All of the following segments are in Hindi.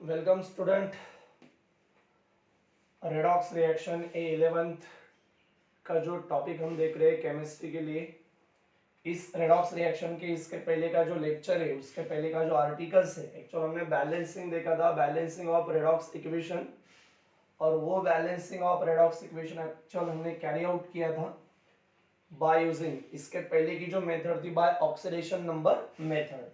Welcome student. Redox reaction A11th का जो टॉपिक हम देख रहे हैं केमिस्ट्री के लिए, इस रेडॉक्स रिएक्शन के इसके पहले का जो लेक्चर है, उसके पहले का जो आर्टिकल्स है, एक्चुअल हमने बैलेंसिंग देखा था, बैलेंसिंग ऑफ रेडॉक्स इक्वेशन। और वो balancing of redox equation actual हमने कैरी आउट किया था बाय यूजिंग, इसके पहले की जो मेथड थी बाय ऑक्सीडेशन नंबर मेथड।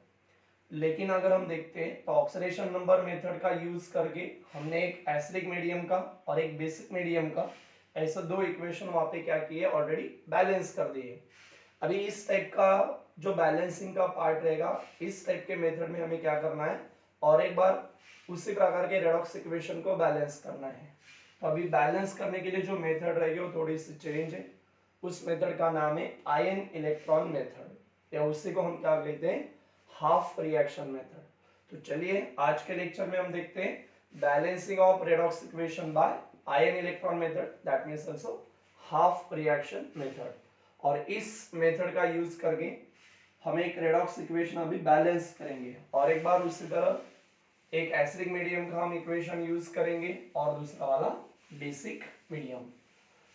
लेकिन अगर हम देखते हैं तो ऑक्सीडेशन नंबर मेथड का यूज करके हमने एक एसिडिक मीडियम का और एक बेसिक मीडियम का ऐसा दो इक्वेशन वहां पे क्या किए, ऑलरेडी बैलेंस कर दिए। अभी इस टाइप का जो बैलेंसिंग का पार्ट रहेगा, इस टाइप के मेथड में हमें क्या करना है, और एक बार उसी प्रकार के रेडॉक्स इक्वेशन को बैलेंस करना है। तो अभी बैलेंस करने के लिए जो मेथड रहेगी वो थोड़ी सी चेंज है। उस मेथड का नाम है आयन इलेक्ट्रॉन मेथड, या उसी को हम क्या कहते हैं, हाफ रिएक्शन मेथड। तो चलिए आज के लेक्चर में हम देखते हैं balancing of redox equation by ion electron method, that means also half reaction method. और इस मेथड का यूज करके हम एक रेडॉक्स इक्वेशन अभी बैलेंस करेंगे, और एक बार उसी तरह एक एसिडिक मीडियम का हम इक्वेशन यूज करेंगे और दूसरा वाला बेसिक मीडियम।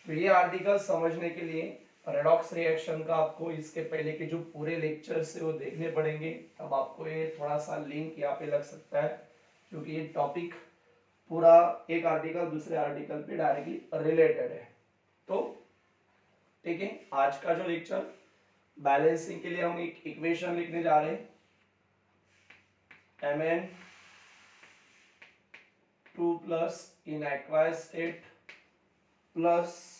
तो ये आर्टिकल समझने के लिए रेडॉक्स रिएक्शन का आपको इसके पहले के जो पूरे लेक्चर्स है वो देखने पड़ेंगे। अब आपको ये थोड़ा सा लिंक यहाँ पे लग सकता है, क्योंकि ये टॉपिक पूरा एक आर्टिकल दूसरे आर्टिकल पे डायरेक्टली रिलेटेड है। तो ठीक है, आज का जो लेक्चर बैलेंसिंग के लिए हम एक इक्वेशन लिखने जा रहे हैं, Mn2 प्लस इन एक्वायर्ड स्टेट प्लस,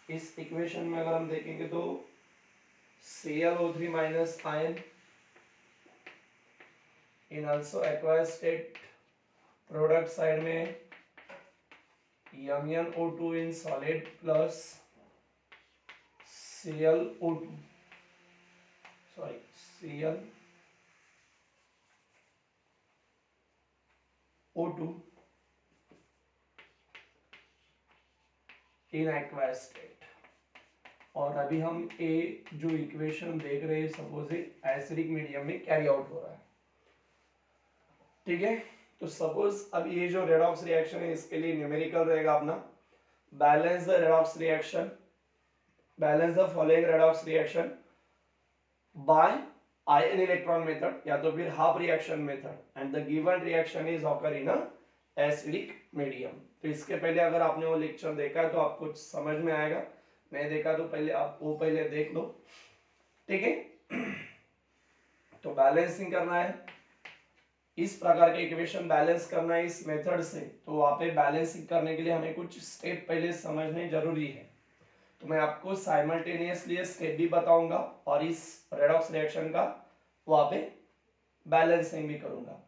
इस इक्वेशन में अगर हम देखेंगे तो ClO3 माइनस आयन इन also acquired state, product side में MnO2 in solid plus ClO2 in acquired state. और अभी हम ए जो इक्वेशन देख रहे हैं, सपोज एसिडिक मीडियम में कैरी आउट हो रहा है, ठीक है। तो सपोज अब ये जो रेडॉक्स रिएक्शन है, इसके लिए न्यूमेरिकल रहेगा अपना, balance the redox reaction, balance the following redox reaction by ion electron method, या तो फिर half reaction method, and the given reaction is occur in a acidic medium. तो इसके पहले अगर आपने वो लेक्चर देखा है तो आपको समझ में आएगा, नहीं देखा तो पहले आप वो पहले देख लो, ठीक है। तो बैलेंसिंग करना है, इस प्रकार के इक्वेशन बैलेंस करना है इस मेथड से। तो वहां पे बैलेंसिंग करने के लिए हमें कुछ स्टेप पहले समझने जरूरी है। तो मैं आपको साइमल्टेनियसली स्टेप भी बताऊंगा और इस रेडॉक्स रिएक्शन का वहां पे बैलेंसिंग भी करूंगा।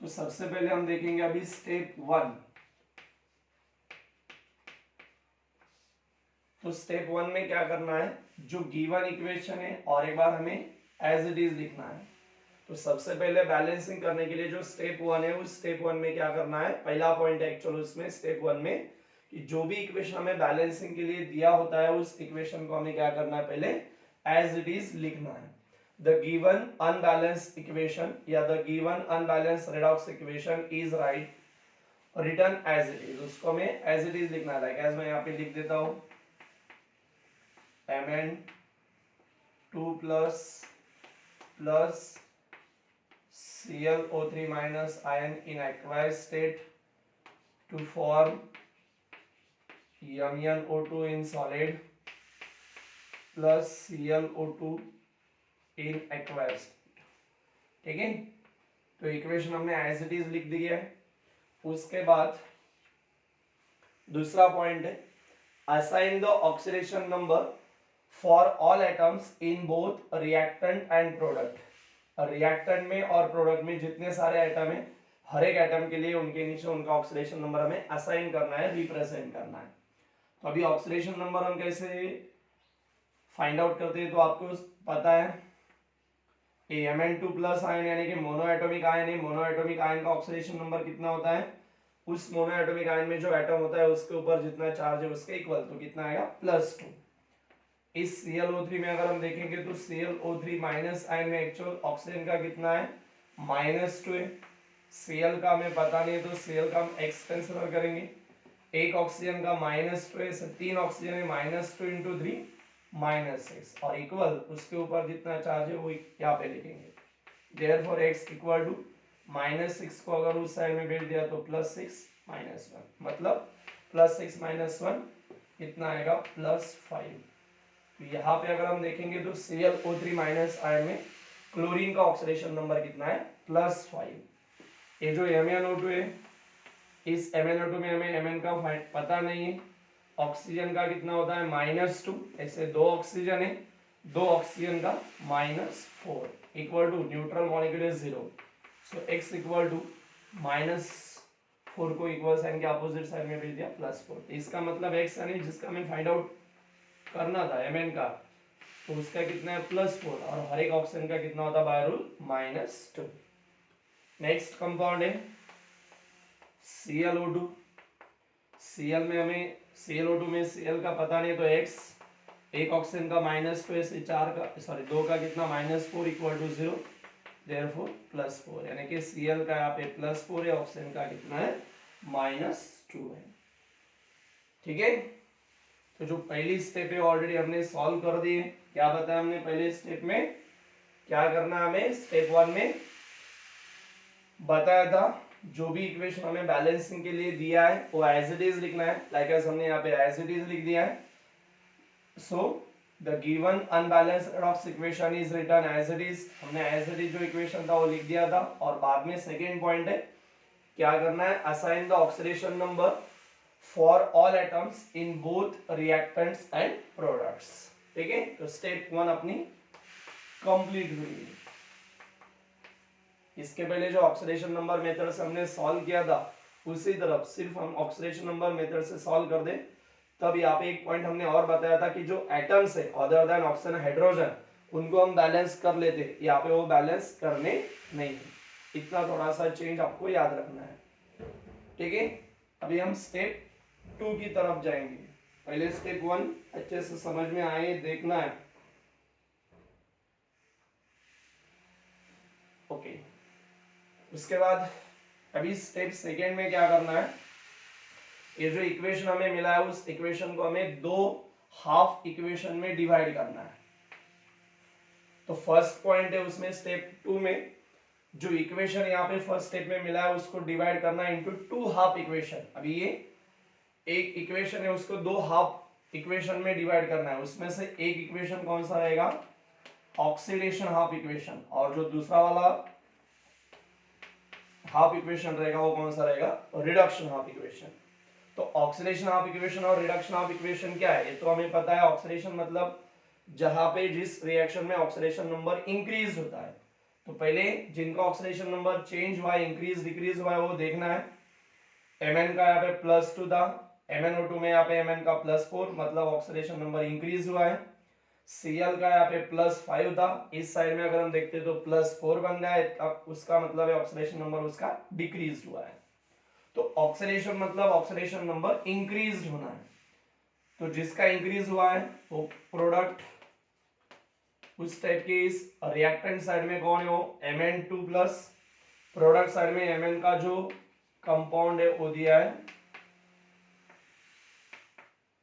तो सबसे पहले हम देखेंगे अभी स्टेप 1। तो स्टेप 1 में क्या करना है, जो गिवन इक्वेशन है और एक बार हमें एज इट इज लिखना है। तो सबसे पहले बैलेंसिंग करने के लिए जो स्टेप 1 है, उस स्टेप 1 में क्या करना है, पहला पॉइंट है एक्चुअल उसमें स्टेप 1 में, कि जो भी इक्वेशन हमें बैलेंसिंग के लिए दिया होता है, उस इक्वेशन को हमें क्या करना है, पहले एज इट इज लिखना है। द गिवन अनबैलेंस्ड इक्वेशन या the given unbalanced redox equation is right written as it is, उसको हमें एज इट इज लिखना है। लाइक एज मैं यहाँ पे लिख देता हूं, Mn2 plus ClO3 minus ion in aqueous state to form MnO2 in solid plus ClO2 in aqueous state, ठीक है। तो इक्वेशन हमने एज इट इज लिख दी है। उसके बाद दूसरा पॉइंट है, assign the oxidation number for all atoms in both reactant and product. Reactant में और प्रोडक्ट में जितने सारे एटम है, हर एक एटम के लिए उनके नीचे उनका ऑक्सीडेशन नंबर हमें असाइन करना है, रिप्रेजेंट करना है। तो अभी ऑक्सीडेशन नंबर हम कैसे फाइंड आउट करते हैं, तो आपको पता है Mn2 प्लस आयन यानी कि मोनोएटॉमिक आयन है, मोनोएटॉमिक आयन का ऑक्सीडेशन नंबर कितना होता है, उस मोनोएटॉमिक आयन में जो एटम होता है उसके ऊपर जितना चार्ज है उसके इक्वल, तो कितना आएगा, +2। इस ClO3 में अगर हम देखेंगे तो ClO3 माइनस आयन में एक्चुअल ऑक्सीजन का कितना है, -2 है। Cl का हमें पता नहीं है तो Cl का हम x कंसिडर करेंगे। एक ऑक्सीजन का -2 है, से 3 ऑक्सीजन है, -2 × 3 -6 और इक्वल उसके ऊपर जितना चार्ज है वो यहाँ पे लिखेंगे। Therefore x इक्वल टू -6 को अगर उस साइड में भेज दिया तो +6 -1 मतलब +6 -1 कितना आएगा +5। तो यहाँ पे अगर हम देखेंगे तो ClO3 माइनस आयन में क्लोरीन का ऑक्सीडेशन नंबर कितना है +5। ये जो MnO2 है इस MnO2 में हमें Mn का पता नहीं है। ऑक्सीजन का कितना होता है -2, ऐसे 2 ऑक्सीजन है, 2 ऑक्सीजन का -4 equal to neutral molecule is 0। So x equal to -4 को इक्वल साइन के अपोजिट साइड में भेज दिया +4। इसका मतलब x यानी जिसका हमें फाइंड आउट करना था Mn का तो उसका कितना है +4 और हर एक ऑक्सीजन का कितना होता है बाय रूल -2। नेक्स्ट कंपाउंड है ClO2। Cl में हमें ClO2 में Cl का पता नहीं तो x, एक ऑक्सीजन का -2 से 4 का सॉरी 2 का कितना -4 इक्वल टू 0, देयरफॉर +4 यानी कि Cl का यहाँ पे +4 है, ऑक्सीजन का कितना है -2 है। ठीक है, तो जो पहली स्टेप है ऑलरेडी हमने सॉल्व कर दी है। क्या बताया हमने पहले स्टेप में क्या करना है, हमें स्टेप 1 में बताया था जो भी इक्वेशन हमें बैलेंसिंग के लिए दिया है वो एज इट इज लिखना है। लाइक एज हमने यहाँ पे एज इट इज लिख दिया है। So the given unbalanced redox equation is written as it is. हमने एज इट इज जो इक्वेशन था वो लिख दिया था। और बाद में सेकेंड पॉइंट है क्या करना है, assign the oxidation number for all atoms in both reactants and products. ठीक है, तो स्टेप 1 अपनी कंप्लीट हुई। इसके पहले जो ऑक्सीडेशन नंबर मेथड से हमने सॉल्व किया था उसी तरफ सिर्फ हम ऑक्सीडेशन नंबर मेथड से सॉल्व कर दें। तब यहाँ पे एक पॉइंट हमने और बताया था कि जो एटम्स है अदर देन ऑक्सीजन हाइड्रोजन उनको हम बैलेंस कर लेते, यहाँ पे वो बैलेंस करने नहीं है। इतना थोड़ा सा चेंज आपको याद रखना है। ठीक है, अभी हम स्टेप 2 की तरफ जाएंगे। पहले स्टेप 1 अच्छे से समझ में आए देखना है। ओके, उसके बाद अभी स्टेप सेकेंड में क्या करना है, ये जो इक्वेशन हमें मिला है उस इक्वेशन को हमें दो हाफ इक्वेशन में डिवाइड करना है। तो फर्स्ट पॉइंट है उसमें स्टेप 2 में जो इक्वेशन यहाँ पे फर्स्ट स्टेप में मिला है उसको डिवाइड करना है इनटू 2 हाफ इक्वेशन। अभी ये एक इक्वेशन है उसको 2 हाफ इक्वेशन में डिवाइड करना है। उसमें से एक इक्वेशन कौन सा रहेगा, ऑक्सीडेशन हाफ इक्वेशन, और जो दूसरा वाला हाफ इक्वेशन रहेगा वो कौन सा रहेगा, रिडक्शन हाफ इक्वेशन। तो ऑक्सीडेशन हाफ इक्वेशन और रिडक्शन हाफ इक्वेशन क्या है, ये तो हमें पता है। ऑक्सीडेशन मतलब जहां पे जिस रिएक्शन में ऑक्सीडेशन नंबर इंक्रीज होता है। तो पहले जिनका ऑक्सीडेशन नंबर चेंज हुआ है, इंक्रीज डिक्रीज हुआ है, वो देखना है। Mn का यहाँ पे +2 था, MnO2 में यहाँ पे Mn का +4 मतलब ऑक्सीडेशन नंबर इंक्रीज हुआ है। Cl का यहाँ पे +5 था, इस साइड में अगर हम देखते हैं तो +4 बन गया है, उसका मतलब है ऑक्सीडेशन नंबर उसका डिक्रीज हुआ है। तो ऑक्सीडेशन मतलब ऑक्सीडेशन नंबर इंक्रीज होना है। तो जिसका इंक्रीज हुआ है वो प्रोडक्ट उस टाइप के इस रिएक्टेंट साइड में कौन है वो Mn2+, प्रोडक्ट साइड में Mn का जो कंपाउंड है वो दिया है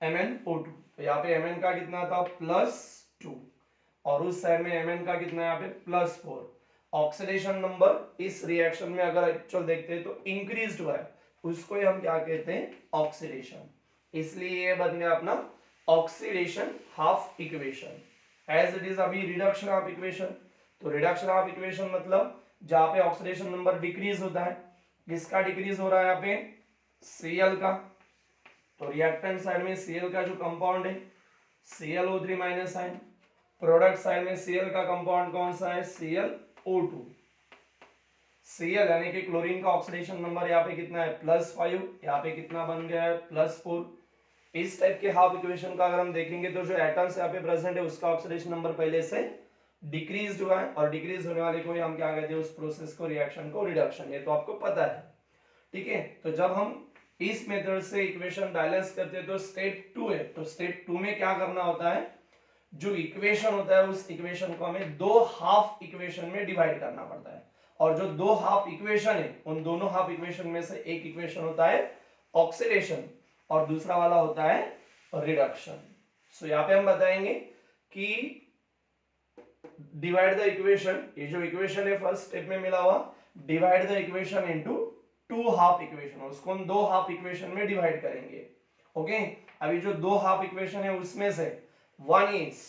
MnO2। तो यहाँ पे Mn का कितना था +2 और उस साइड में Mn का कितना है यहाँ पे +4। ऑक्सीडेशन नंबर इस रिएक्शन में अगर एक्चुअल देखते हैं तो इंक्रीज हुआ है, उसको ही हम क्या कहते हैं ऑक्सीडेशन। इसलिए ये बन गया अपना oxidation half equation as it is. अभी रिडक्शन हाफ इक्वेशन, तो रिडक्शन हाफ इक्वेशन मतलब जहां पे ऑक्सीडेशन नंबर डिक्रीज होता है। किसका डिक्रीज हो रहा है यहाँ पे, Cl का। तो रिएक्टेंट साइड में Cl का जो कंपाउंड है ClO3 minus ion, product side में Cl का कंपाउंड कौन सा है ClO2। Cl यानी कि क्लोरीन का ऑक्सीडेशन नंबर यहाँ पे कितना है +5, यहाँ पे कितना बन गया है +4। इस टाइप के हाफ इक्वेशन का अगर हम देखेंगे तो जो एटम्स यहाँ पे प्रेजेंट है उसका ऑक्सीडेशन नंबर पहले से डिक्रीज हुआ है, और डिक्रीज होने वाले को हम क्या कहते हैं उस प्रोसेस को, रिएक्शन को रिडक्शन। ये तो आपको पता है। ठीक है, तो जब हम इस मेथड से इक्वेशन बैलेंस करते हैं तो स्टेप 2 है। तो स्टेप 2 में क्या करना होता है, जो इक्वेशन होता है उस इक्वेशन को हमें दो हाफ इक्वेशन में डिवाइड करना पड़ता है। और जो दो हाफ इक्वेशन है उन दोनों हाफ इक्वेशन में से एक इक्वेशन होता है ऑक्सीडेशन और दूसरा वाला होता है रिडक्शन। सो यहाँ पे हम बताएंगे कि डिवाइड द इक्वेशन, ये जो इक्वेशन है फर्स्ट स्टेप में मिला हुआ, divide the equation into two half equation, उसको हम दो हाफ इक्वेशन में डिवाइड करेंगे। ओके, अभी जो दो हाफ इक्वेशन है उसमें से one is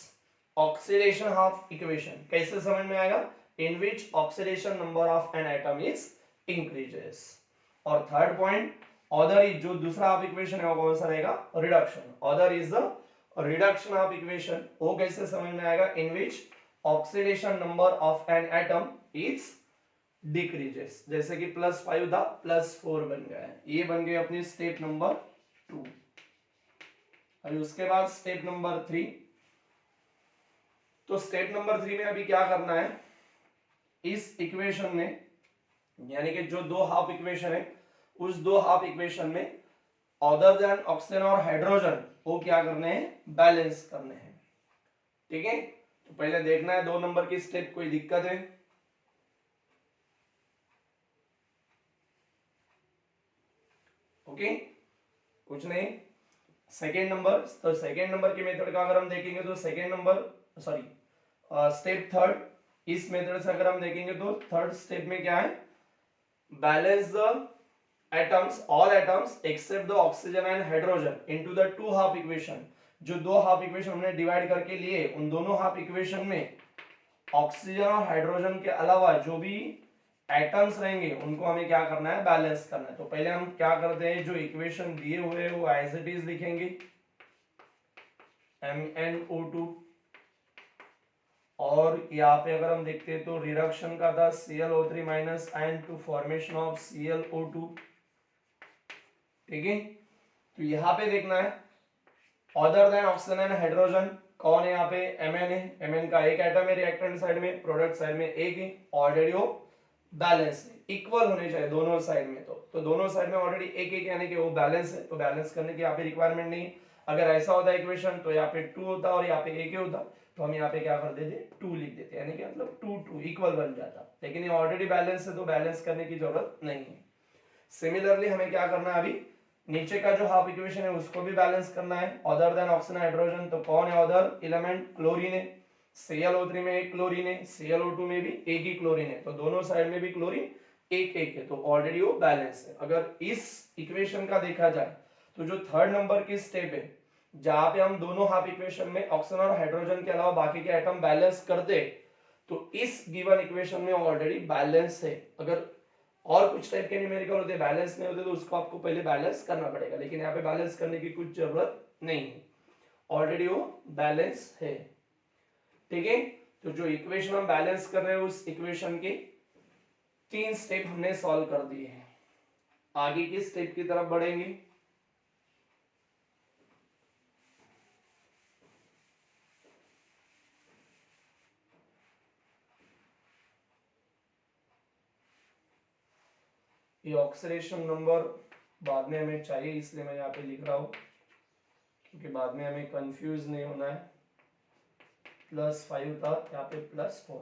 oxidation half equation, कैसे समझ में आएगा, in which oxidation number of an atom is increases. और थर्ड पॉइंट, अदर इज, जो दूसरा हाफ इक्वेशन है वो कौन सा रहेगा, reduction, other is the reduction of equation, वो कैसे समझ में आएगा, in which oxidation number of an atom is decreases, जैसे कि +5 था +4 बन गया है, ये बन गई अपनी स्टेप नंबर 2। अभी उसके बाद स्टेप नंबर 3, तो स्टेप नंबर 3 में अभी क्या करना है, इस इक्वेशन में यानी कि जो दो हाफ इक्वेशन है उस दो हाफ इक्वेशन में अदर देन ऑक्सीजन और हाइड्रोजन वो क्या करने हैं, बैलेंस करने हैं। ठीक है, तो पहले देखना है 2 नंबर की स्टेप, कोई दिक्कत है, ओके कुछ नहीं। सेकेंड नंबर, तो सेकेंड नंबर के मेथड का अगर हम देखेंगे तो second number sorry step third, इस मेथड से अगर हम देखेंगे तो थर्ड स्टेप में क्या है, balance the atoms, all atoms except the oxygen and hydrogen into the two half equation, जो दो हाफ इक्वेशन हमने डिवाइड करके लिए उन दोनों हाफ इक्वेशन में ऑक्सीजन और हाइड्रोजन के अलावा जो भी एटम्स रहेंगे उनको हमें क्या करना है, बैलेंस करना है। तो पहले हम क्या करते हैं, जो इक्वेशन दिए हुए वो एज इट इज लिखेंगे, MnO2, और यहाँ पे अगर हम देखते हैं तो रिडक्शन का था ClO3 minus ion to formation of ClO2। ठीक है, तो यहाँ पे देखना है other than oxygen and hydrogen कौन है, यहाँ पे Mn है, Mn का एक एटम है रिएक्टेंट साइड में, प्रोडक्ट साइड में एक है, ऑलरेडी वो बैलेंस है, इक्वल होने चाहिए दोनों साइड में, तो दोनों साइड में ऑलरेडी एक एक यानी कि वो बैलेंस है, तो बैलेंस करने की यहाँ पे रिक्वायरमेंट नहीं। अगर ऐसा होता इक्वेशन तो यहाँ पे 2 होता और यहाँ पे एक ही होता, तो हम यहाँ पे क्या कर देते, 2 लिख देते, यानी कि मतलब 2 2 इक्वल बन जाता, लेकिन ये ऑलरेडी बैलेंस है तो बैलेंस करने की जरूरत नहीं है। सिमिलरली हमें क्या करना है, अभी नीचे का जो हाफ इक्वेशन है उसको भी बैलेंस करना है, अदर देन ऑक्सीजन हाइड्रोजन, तो कौन है अदर एलिमेंट, क्लोरीन है, ClO3 में एक क्लोरीन है, ClO2 में भी एक ही क्लोरीन है, तो दोनों साइड में भी क्लोरीन एक एक है, तो ऑलरेडी वो बैलेंस है। अगर इस इक्वेशन का देखा जाए तो जो थर्ड नंबर की स्टेप है जहां पे हम दोनों हाफ इक्वेशन में ऑक्सीजन और हाइड्रोजन के अलावा बाकी के एटम बैलेंस करते, तो इस गिवन इक्वेशन में ऑलरेडी बैलेंस है। अगर और कुछ टाइप के न्यूमेरिकल होते बैलेंस नहीं होते तो उसको आपको पहले बैलेंस करना पड़ेगा, लेकिन यहाँ पे बैलेंस करने की कुछ जरूरत नहीं है, ऑलरेडी वो बैलेंस है। ठीक है, तो जो इक्वेशन हम बैलेंस कर रहे हैं उस इक्वेशन के 3 स्टेप हमने सॉल्व कर दिए हैं, आगे की स्टेप की तरफ बढ़ेंगे। ये ऑक्सीडेशन नंबर बाद में हमें चाहिए इसलिए मैं यहाँ पे लिख रहा हूं, क्योंकि बाद में हमें कंफ्यूज नहीं होना है। +5 था, यहाँ पे +4।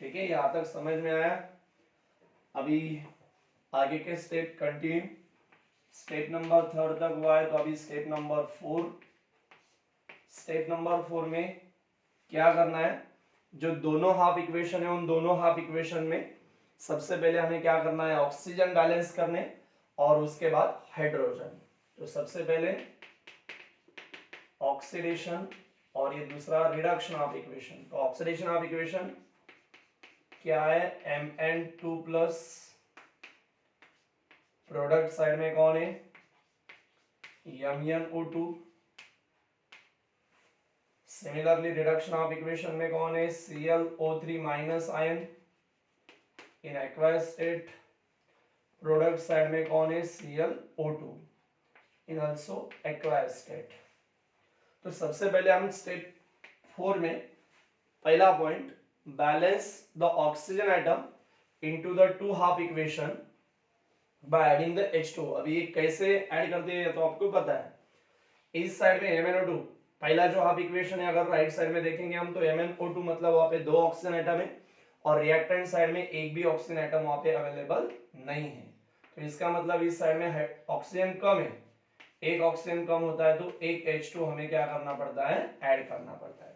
ठीक है, यहां तक समझ में आया। अभी आगे के स्टेप कंटिन्यू, स्टेप नंबर 3 तक हुआ है, तो अभी स्टेप नंबर 4। स्टेप नंबर 4 में क्या करना है, जो दोनों हाफ इक्वेशन है उन दोनों हाफ इक्वेशन में सबसे पहले हमें क्या करना है, ऑक्सीजन बैलेंस करने और उसके बाद हाइड्रोजन। तो सबसे पहले ऑक्सीडेशन और ये दूसरा रिडक्शन ऑफ इक्वेशन। तो ऑक्सीडेशन ऑफ इक्वेशन क्या है, Mn2+, प्रोडक्ट साइड में कौन है, MnO2। Similarly reduction of equation में कौन है, ClO3 माइनस आयन इन एक्वायस स्टेट, प्रोडक्ट साइड में कौन है, ClO2 इन आल्सो एक्वायस स्टेट। तो सबसे पहले हम स्टेप 4 में पहला point, balance the oxygen atom into the two half equation by adding the H2। अभी ये कैसे ऐड करते हैं तो आपको पता है, इस साइड में MnO2, पहला जो हाफ इक्वेशन है अगर राइट साइड में देखेंगे हम तो MnO2 मतलब वहां पे 2 ऑक्सीजन एटम है और रिएक्टेंट साइड में एक भी ऑक्सीजन एटम वहां पे अवेलेबल नहीं है। तो इसका मतलब इस साइड में ऑक्सीजन कम है, एक ऑक्सीजन कम होता है तो एक H2 हमें क्या करना पड़ता है, ऐड करना पड़ता है।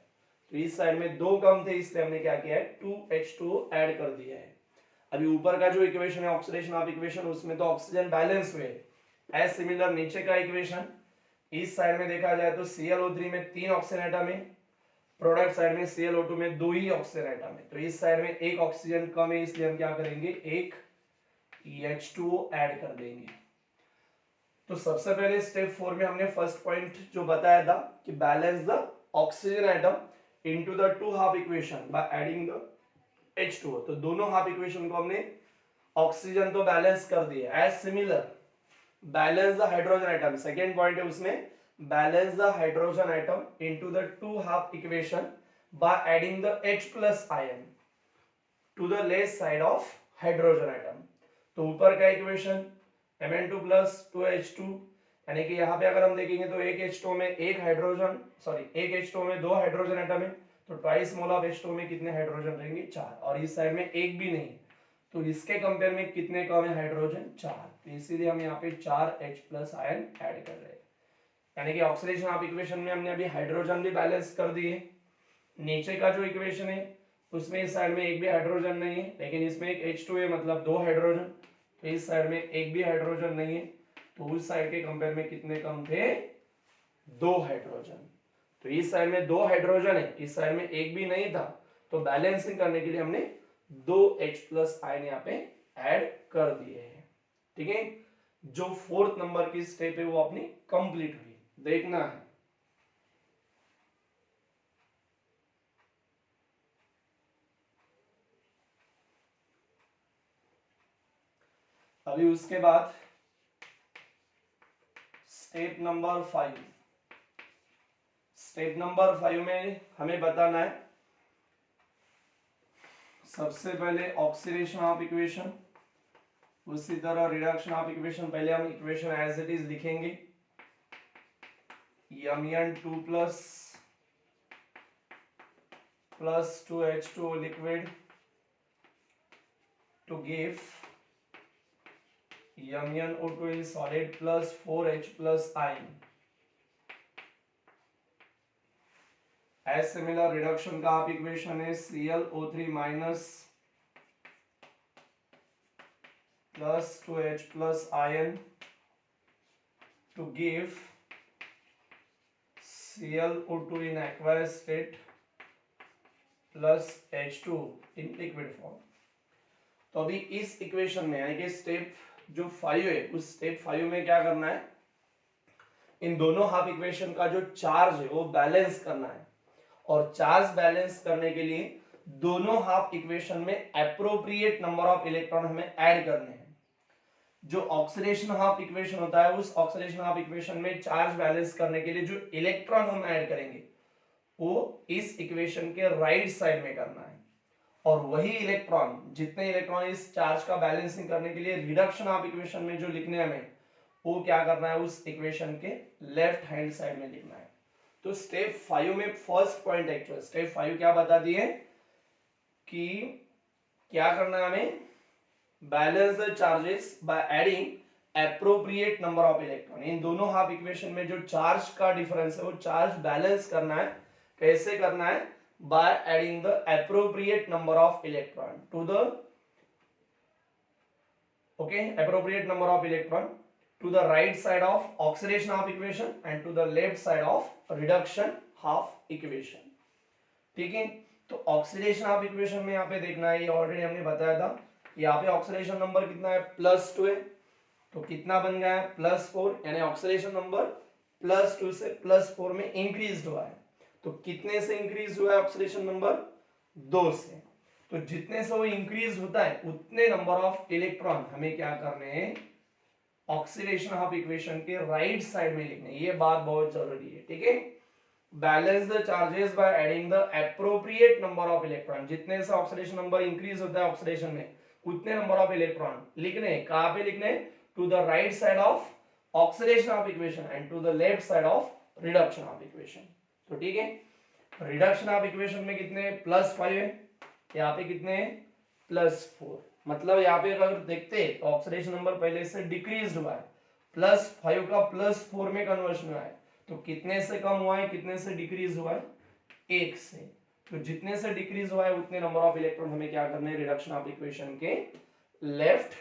तो इस साइड में 2 कम थे इसलिए हमने क्या किया है, 2H2 ऐड कर दिया है। अभी ऊपर का जो इक्वेशन है ऑक्सीडेशन ऑफ इक्वेशन, उसमें तो ऑक्सीजन बैलेंस हुए, एज सिमिलर नीचे का इक्वेशन इस साइड में देखा जाए तो ClO3 में 3 ऑक्सीजन एटम है, प्रोडक्ट साइड में ClO2 में 2 ही ऑक्सीजन एटम है। तो इस साइड में एक ऑक्सीजन कम है इसलिए हम क्या करेंगे, एक H2O ऐड कर देंगे। तो सबसे पहले स्टेप 4 में हमने फर्स्ट पॉइंट जो बताया था कि balance the oxygen atom into the two half equation by adding the H2O। तो दोनों हाफ इक्वेशन को हमने ऑक्सीजन तो बैलेंस कर दिया, as similar balance the hydrogen atom, second point है उसमें balance the hydrogen atom into the two half equation by adding the H plus ion to the left side of hydrogen atom. तो ऊपर का इक्वेशन Mn2 प्लस 2H2, यानी कि यहाँ पे अगर हम देखेंगे तो एक H2 में एक हाइड्रोजन, सॉरी एक H2 में 2 हाइड्रोजन एटम है, तो ट्वाइस मोल ऑफ H2 में कितने हाइड्रोजन रहेंगे, 4, और इस साइड में एक भी नहीं, तो इसके कंपेयर में कितने कम है हाइड्रोजन, 4, तो इसीलिए हम यहाँ पे 4 H प्लस आयन ऐड कर रहे हैं। यानी कि ऑक्सीडेशन ऑफ इक्वेशन में हमने अभी हाइड्रोजन भी बैलेंस कर दिए। नीचे का जो इक्वेशन है उसमें इस साइड में एक भी हाइड्रोजन नहीं है, लेकिन इसमें एक H2 है मतलब 2 हाइड्रोजन, तो इस साइड में एक भी हाइड्रोजन नहीं है, तो उस साइड के कंपेयर में कितने कम थे, 2 हाइड्रोजन। तो इस साइड में 2 हाइड्रोजन है, इस साइड में एक भी नहीं था, तो बैलेंसिंग करने के लिए हमने 2 H प्लस आयन यहाँ पे ऐड कर दिए हैं। ठीक है, जो 4th नंबर की स्टेप है वो अपनी कंप्लीट हुई, देखना है। अभी उसके बाद स्टेप नंबर 5, स्टेप नंबर 5 में हमें बताना है सबसे पहले ऑक्सीडेशन ऑफ इक्वेशन, उसी तरह रिडक्शन ऑफ इक्वेशन। पहले हम इक्वेशन एज इट इज लिखेंगे, Mn2 plus 2H2O liquid to give MnO2 in solid plus 4H plus ion. As similar reduction का आप इक्वेशन है ClO3 minus plus 2H plus ion to give ClO2 in aqueous state plus H2 in liquid form। तो अभी इस इक्वेशन में यानी कि स्टेप जो 5 है उस स्टेप 5 में क्या करना है, इन दोनों हाफ इक्वेशन का जो चार्ज है वो बैलेंस करना है, और चार्ज बैलेंस करने के लिए दोनों हाफ इक्वेशन में एप्रोप्रिएट नंबर ऑफ इलेक्ट्रॉन हमें ऐड करने हैं। जो ऑक्सीडेशन हाफ इक्वेशन होता है उस ऑक्सीडेशन हाफ इक्वेशन में चार्ज बैलेंस करने के लिए जो इलेक्ट्रॉन हम ऐड करेंगे वो इस इक्वेशन के राइट साइड में करना है, और वही इलेक्ट्रॉन, जितने इलेक्ट्रॉन इस चार्ज का बैलेंसिंग करने के लिए रिडक्शन ऑफ इक्वेशन में जो लिखने हमें, वो क्या करना है, उस इक्वेशन के लेफ्ट हैंड साइड में लिखना है। तो स्टेप 5 में फर्स्ट पॉइंट, एक्चुअल स्टेप 5 क्या बता दिए कि क्या करना है हमें, balance the charges by adding appropriate number of electron. इन दोनों हाफ इक्वेशन में जो चार्ज का डिफरेंस है वो चार्ज बैलेंस करना है। कैसे करना है, by adding the appropriate number of electron to the appropriate number of electron to the right side of oxidation half equation and to the left side of reduction half equation। ठीक है, तो ऑक्सीडेशन हाफ इक्वेशन में यहाँ पे देखना है, ये ऑलरेडी हमने बताया था, यहाँ पे ऑक्सीडेशन नंबर कितना है, +2 है, तो कितना बन गया है, +4, यानी ऑक्सीडेशन नंबर +2 से +4 में इंक्रीज हुआ है। तो कितने से इंक्रीज हुआ है ऑक्सीडेशन नंबर, 2 से। तो जितने से वो इंक्रीज होता है उतने नंबर ऑफ इलेक्ट्रॉन हमें क्या करने हैं, ऑक्सीडेशन ऑफ इक्वेशन के राइट साइड में लिखने, ये बात बहुत जरूरी है। ठीक है, balance the charges by adding the appropriate number of electron, जितने से ऑक्सीडेशन नंबर इंक्रीज होता है ऑक्सीडेशन में उतने नंबर ऑफ इलेक्ट्रॉन लिखने, कहां पे लिखने, to the right side of oxidation of equation and to the left side of reduction of equation. तो ठीक है, रिडक्शन ऑफ इक्वेशन में कितने +5 है, यहाँ पे कितने +4, मतलब यहाँ पे अगर देखते तो ऑक्सीडेशन नंबर पहले से डिक्रीज हुआ है, +5 का +4 में कन्वर्शन हुआ है, तो कितने से कम हुआ है, कितने से डिक्रीज हुआ है, 1 से। तो जितने से डिक्रीज हुआ है उतने नंबर ऑफ इलेक्ट्रॉन हमें क्या करने हैं, रिडक्शन ऑफ इक्वेशन के लेफ्ट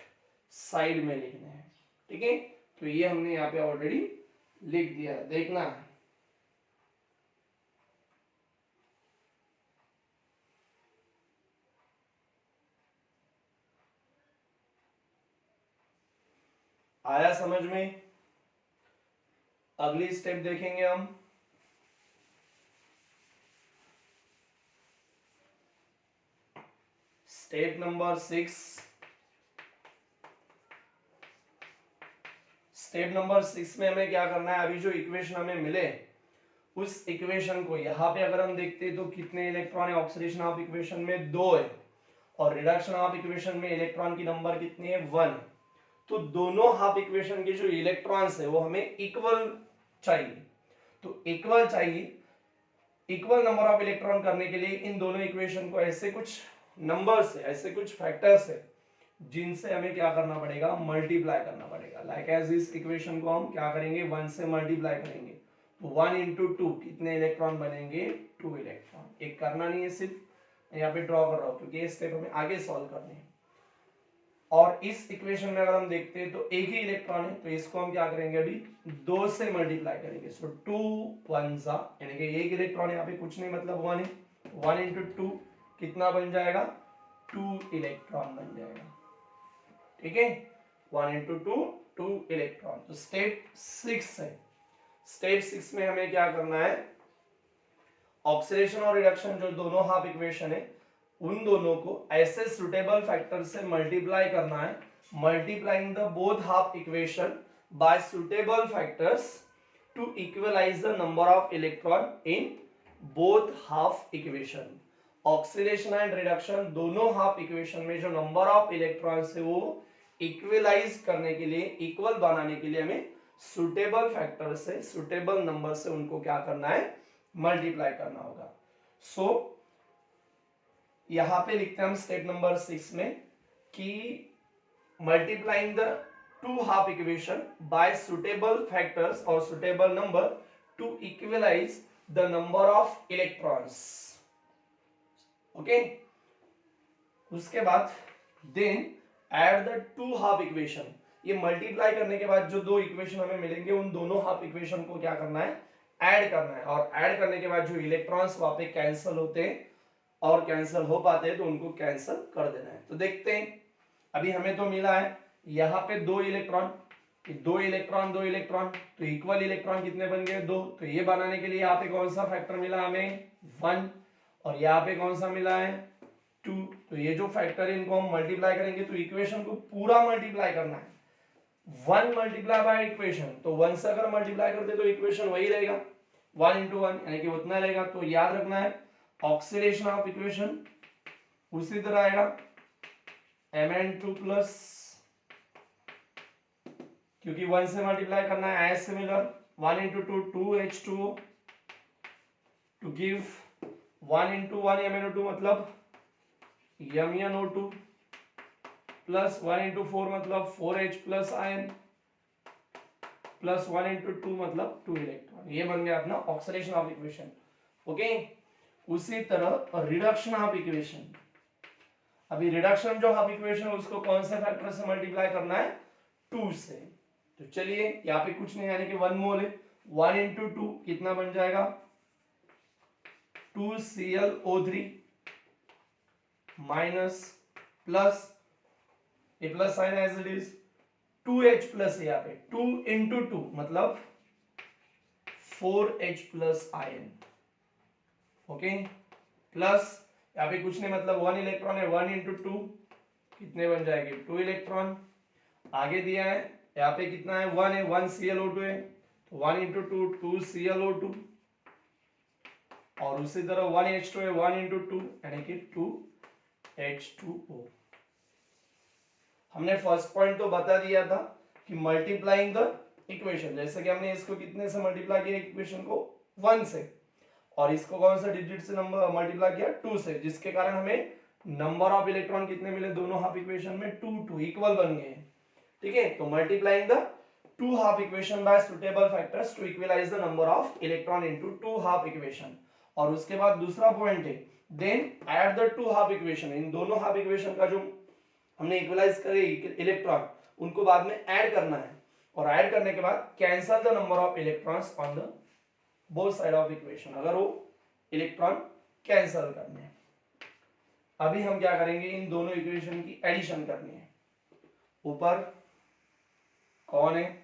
साइड में लिखने हैं। ठीक है, तो ये हमने यहाँ पे ऑलरेडी लिख दिया है, देखना है। आया समझ में? अगली स्टेप देखेंगे हम। Step number 6। स्टेप नंबर 6 में हमें क्या करना है, अभी जो इक्वेशन हमें मिले उस इक्वेशन को यहाँ पे अगर हम देखते हैं तो कितने इलेक्ट्रॉन है ऑक्सीडेशन ऑफ इक्वेशन में, 2 है, और रिडक्शन ऑफ इक्वेशन में इलेक्ट्रॉन की नंबर कितनी है, 1। तो दोनों हाफ इक्वेशन के जो इलेक्ट्रॉन्स है वो हमें इक्वल चाहिए। तो इक्वल चाहिए, इक्वल नंबर ऑफ इलेक्ट्रॉन करने के लिए इन दोनों इक्वेशन को ऐसे कुछ नंबर्स है, ऐसे कुछ फैक्टर्स है जिनसे हमें क्या करना पड़ेगा, मल्टीप्लाई करना पड़ेगा। लाइक एज इस इक्वेशन को हम क्या करेंगे, 1 से मल्टीप्लाई करेंगे, तो 1 इंटू 2 कितने इलेक्ट्रॉन बनेंगे, 2 इलेक्ट्रॉन। एक करना नहीं है, सिर्फ यहाँ पे ड्रॉ कर रहा हूँ क्योंकि ये स्टेप हमें आगे सॉल्व करने हैं। और इस इक्वेशन में अगर हम देखते हैं तो एक ही इलेक्ट्रॉन है, तो इसको हम क्या करेंगे, अभी 2 से मल्टीप्लाई करेंगे। सो 2 1 यानी कि एक इलेक्ट्रॉन यहाँ पे कुछ नहीं मतलब 1 है, 1 इंटू 2 कितना बन जाएगा, 2 इलेक्ट्रॉन बन जाएगा। ठीक है, 1 इंटू 2 2 इलेक्ट्रॉन। तो स्टेप 6 है। स्टेप 6 में हमें क्या करना है, ऑक्सीडेशन और रिडक्शन जो दोनों हाफ इक्वेशन है उन दोनों को ऐसे सुटेबल फैक्टर से मल्टीप्लाई करना है, multiplying the both half equation by suitable factors to equalize the number of electron in both half equation. Oxidation and reduction दोनों हाफ इक्वेशन में जो नंबर ऑफ इलेक्ट्रॉन्स है वो इक्वलाइज करने के लिए, इक्वल बनाने के लिए हमें सुटेबल फैक्टर से, सुटेबल नंबर से उनको क्या करना है, मल्टीप्लाई करना होगा। सो यहां पे लिखते हैं हम स्टेप नंबर 6 में कि multiplying the two half equation by suitable factors और suitable number to equalize the number of electrons. Okay, उसके बाद then add the two half equation. ये मल्टीप्लाई करने के बाद जो दो इक्वेशन हमें मिलेंगे उन दोनों हाफ इक्वेशन को क्या करना है, ऐड करना है। और ऐड करने के बाद जो इलेक्ट्रॉन्स वहां पे कैंसिल होते हैं और कैंसिल हो पाते हैं तो उनको कैंसिल कर देना है। तो देखते हैं, अभी हमें तो मिला है यहाँ पे 2 इलेक्ट्रॉन, 2 इलेक्ट्रॉन 2 इलेक्ट्रॉन, तो इक्वल इलेक्ट्रॉन कितने बन गए, 2। तो ये बनाने के लिए यहाँ पे कौन सा फैक्टर मिला हमें, 1, और यहाँ पे कौन सा मिला है, 2। तो ये जो फैक्टर है इनको हम मल्टीप्लाई करेंगे, तो इक्वेशन को पूरा मल्टीप्लाई करना है। 1 मल्टीप्लाई बाय इक्वेशन, तो 1 से अगर मल्टीप्लाई करते तो इक्वेशन वही रहेगा, 1 इंटू 1 यानी कि उतना रहेगा। तो याद रखना है ऑक्सीडेशन ऑफ इक्वेशन उसी तरह आएगा Mn2 प्लस, क्योंकि 1 से मल्टीप्लाई करना है, as similar 1 into 2 2H2O to give 1 into 1 MnO2 मतलब MnO2 प्लस 1 इंटू 4 मतलब 4H plus ion plus 1 into 2 मतलब 2 इलेक्ट्रॉन। ये बन गया अपना ऑक्सीडेशन ऑफ इक्वेशन। ओके, उसी तरह रिडक्शन ऑफ इक्वेशन, अभी रिडक्शन जो हाफ इक्वेशन है उसको कौन से फैक्टर से मल्टीप्लाई करना है, 2 से। तो चलिए यहाँ पे कुछ नहीं यानी कि 1 मोल है, 1 इंटू 2 कितना बन जाएगा, 2ClO3 minus plus A plus sign as it is 2H plus, यहाँ पे 2 इंटू 2 मतलब 4H plus ion. Okay, plus यहाँ पे कुछ नहीं मतलब 1 इलेक्ट्रॉन है, 1 इंटू 2 कितने बन जाएंगे, 2 इलेक्ट्रॉन। आगे दिया है यहाँ पे कितना है, 1 है, 1 ClO2 है, तो 1 इंटू 2 2 ClO2, और उसी तरह 1 H2 है, 1 इंटू 2 यानी कि 2 H2O। हमने फर्स्ट पॉइंट तो बता दिया था कि मल्टीप्लाइंग द इक्वेशन, जैसे कि हमने इसको कितने से मल्टीप्लाई किया, इक्वेशन को 1 से, और इसको कौन सा डिजिट से नंबर मल्टीप्लाई किया, 2 से, जिसके कारण हमें नंबर ऑफ इलेक्ट्रॉन कितने मिले दोनों हाफ इक्वेशन में, 2 2 इक्वल बन गए। ठीक है, तो multiplying the two half equation by suitable factors to equalize the number of electron into two half equation. और उसके बाद दूसरा पॉइंट है, then add the two half equation, इन दोनों हाफ इक्वेशन का जो हमने इक्वलाइज करे इलेक्ट्रॉन, उनको बाद में ऐड करना है, और ऐड करने के बाद cancel the number of electrons on the both side of equation, अगर वो इलेक्ट्रॉन कैंसल करने हैं। अभी हम क्या करेंगे, इन दोनों इक्वेशन की एडिशन करनी है। ऊपर कौन है,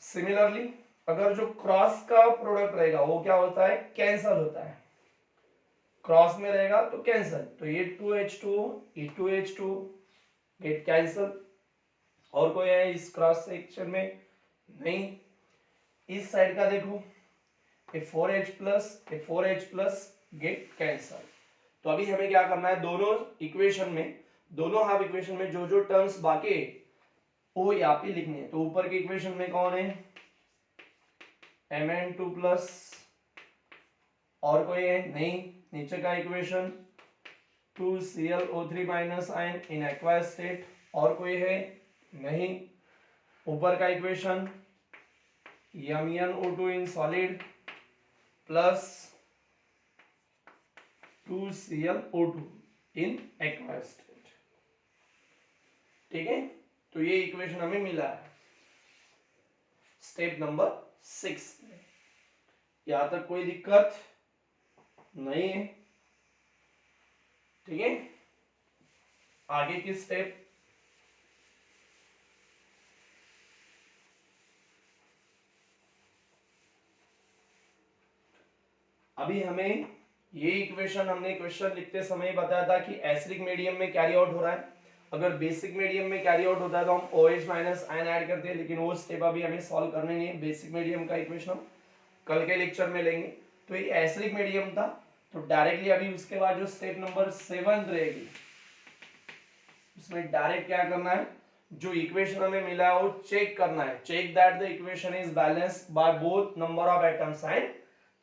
सिमिलरली अगर जो क्रॉस का प्रोडक्ट रहेगा वो क्या होता है, कैंसल होता है, क्रॉस में रहेगा तो कैंसल, तो ये 2H2 ये 2H2 गेट कैंसल। और कोई है इस क्रॉस सेक्शन में, नहीं। इस साइड का देखो, ये 4H प्लस गेट कैंसल। तो अभी हमें क्या करना है, दोनों इक्वेशन में, दोनों हाफ इक्वेशन में जो जो टर्म्स बाकी है वो यहाँ पे लिखने हैं। तो ऊपर के इक्वेशन में कौन है, Mn2 प्लस, और कोई है नहीं। नीचे का इक्वेशन 2ClO3 माइनस आयन इन एक्वायस स्टेट, और कोई है नहीं। ऊपर का equation MnO2 in solid plus 2ClO2 in aqueous state. ठीक है, तो ये इक्वेशन हमें मिला है स्टेप नंबर 6 में। यहां तक कोई दिक्कत नहीं है। ठीक है, आगे की स्टेप, अभी हमें ये इक्वेशन हमने क्वेश्चन लिखते समय बताया था कि एसिडिक मीडियम में कैरी आउट हो रहा है। अगर बेसिक मीडियम में कैरी आउट होता है तो हम OH माइनस आयन ऐड करते हैं, लेकिन वो स्टेप अभी हमें सॉल्व करने नहीं है। बेसिक मीडियम का इक्वेशन हम कल के लेक्चर में लेंगे। तो ये एसिडिक मीडियम था, तो डायरेक्टली अभी उसके बाद जो स्टेप नंबर 7 रहेगी उसमें डायरेक्ट क्या करना है, जो इक्वेशन हमें मिला है वो चेक करना है। Check that the equation is balanced by both number of atoms and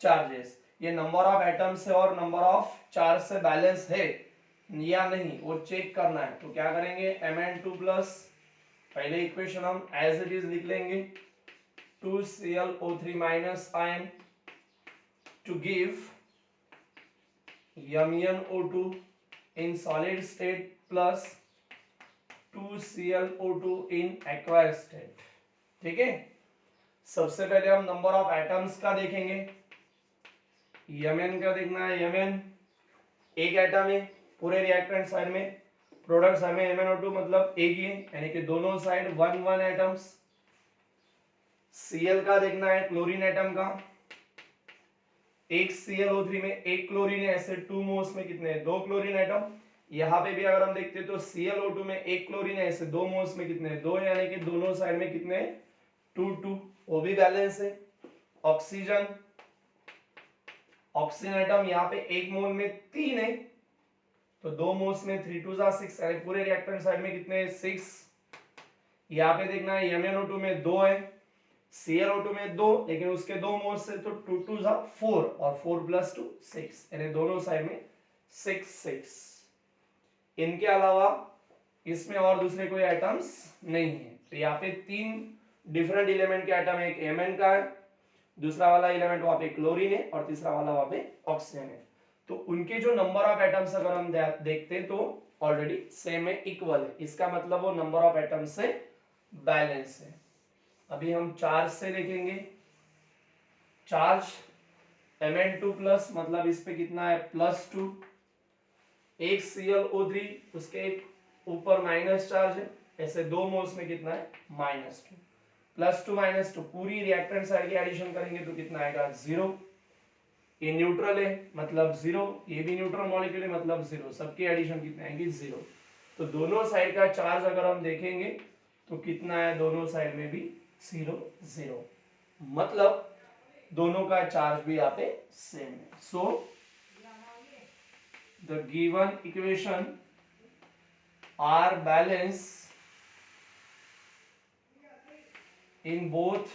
charges. ये नंबर ऑफ एटम्स है और नंबर ऑफ चार्ज से बैलेंस है या नहीं, वो चेक करना है। तो क्या करेंगे, Mn2 प्लस, पहले इक्वेशन हम एज इट इज लिख लेंगे, 2ClO3 minus ion to give MnO2 in solid state plus 2ClO2 in aqueous state। ठीक है, सबसे पहले हम नंबर ऑफ एटम्स का देखेंगे। Mn का देखना है, Mn एक एटम है पूरे रिएक्टेंट साइड में, प्रोडक्ट साइड में MnO2 मतलब एक ही है, यानी कि दोनों साइड 1 1 एटम्स। Cl का देखना है, क्लोरीन एटम का, एक ClO3 में एक क्लोरीन है, ऐसे 2 मोल्स में कितने हैं, 2 क्लोरीन एटम। यहाँ पे भी अगर हम देखते हैं तो ClO2 में एक क्लोरीन है, ऐसे 2 मोल्स में कितने हैं, 2, यानी कि दोनों साइड में कितने हैं, 2 2, वो भी बैलेंस है। ऑक्सीजन, ऑक्सीजन एटम यहाँ पे एक मोल में 3 है, तो 2 मोल्स में 3 2 6, यानी पूरे रिएक्टेंट साइड में कितने हैं, 6। यहाँ पे देखना है MnO2 में 2 है, ClO2 में 2, लेकिन उसके 2 मोल्स से तो 2 2 4, और 4 प्लस 2 6, यानी दोनों साइड में 6 6। इनके अलावा इसमें और दूसरे कोई एटम्स नहीं है। तो यहाँ पे 3 डिफरेंट एलिमेंट के एटम है, एक Mn का है, दूसरा वाला एलिमेंट वहां पे क्लोरीन है, और तीसरा वाला वहां पे ऑक्सीजन है। तो उनके जो नंबर ऑफ एटम्स अगर हम देखते हैं तो ऑलरेडी सेम है, इक्वल है, इसका मतलब वो नंबर ऑफ एटम्स से बैलेंस है। अभी हम चार्ज से देखेंगे। चार्ज Mn2 प्लस, मतलब इस पे कितना है, +2, एक ClO3 उसके ऊपर माइनस चार्ज है, ऐसे 2 मोल्स में कितना है, -2, +2 -2, पूरी रिएक्टेंट साइड की एडिशन करेंगे तो कितना आएगा, 0। ये न्यूट्रल है मतलब 0, ये भी न्यूट्रल मॉलिक्यूल है मतलब 0, सबकी एडिशन कितने आएंगे, 0। तो दोनों साइड का चार्ज अगर हम देखेंगे तो कितना है, दोनों साइड में भी 0 0, मतलब दोनों का चार्ज भी यहाँ पे सेम है। So the given equation are balance in both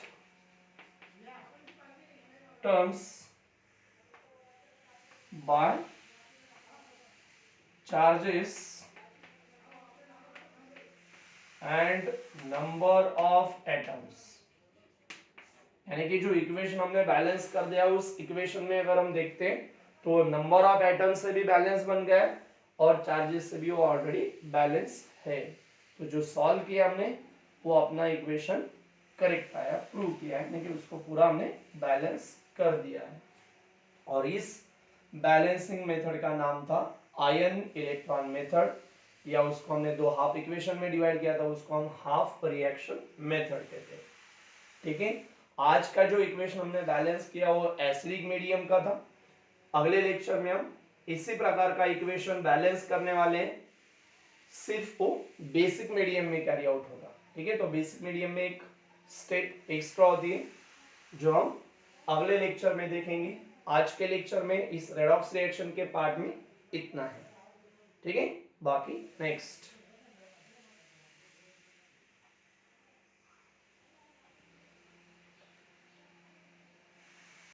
terms by charges and number of atoms। यानी कि जो इक्वेशन हमने बैलेंस कर दिया उस इक्वेशन में अगर हम देखते हैं तो नंबर ऑफ एटम्स से भी बैलेंस बन गया है और चार्जेस से भी वो ऑलरेडी बैलेंस है। तो जो सॉल्व किया हमने वो अपना इक्वेशन करेक्ट आया, प्रूव किया है, यानी कि उसको पूरा हमने बैलेंस कर दिया है। और इस बैलेंसिंग मेथड का नाम था आयन इलेक्ट्रॉन मेथड, या उसको हमने दो हाफ इक्वेशन में डिवाइड किया था, उसको हम हाफ रिएक्शन मेथड कहते हैं। ठीक है, आज का जो इक्वेशन हमने बैलेंस किया वो एसिडिक मीडियम का था। अगले लेक्चर में हम इसी प्रकार का इक्वेशन बैलेंस करने वाले हैं, सिर्फ वो बेसिक मीडियम में कैरी आउट होगा। ठीक है, तो बेसिक मीडियम में एक स्टेप एक्स्ट्रा होती है जो हम अगले लेक्चर में देखेंगे। आज के लेक्चर में इस रेडॉक्स रिएक्शन के पार्ट में इतना है। ठीक है, बाकी नेक्स्ट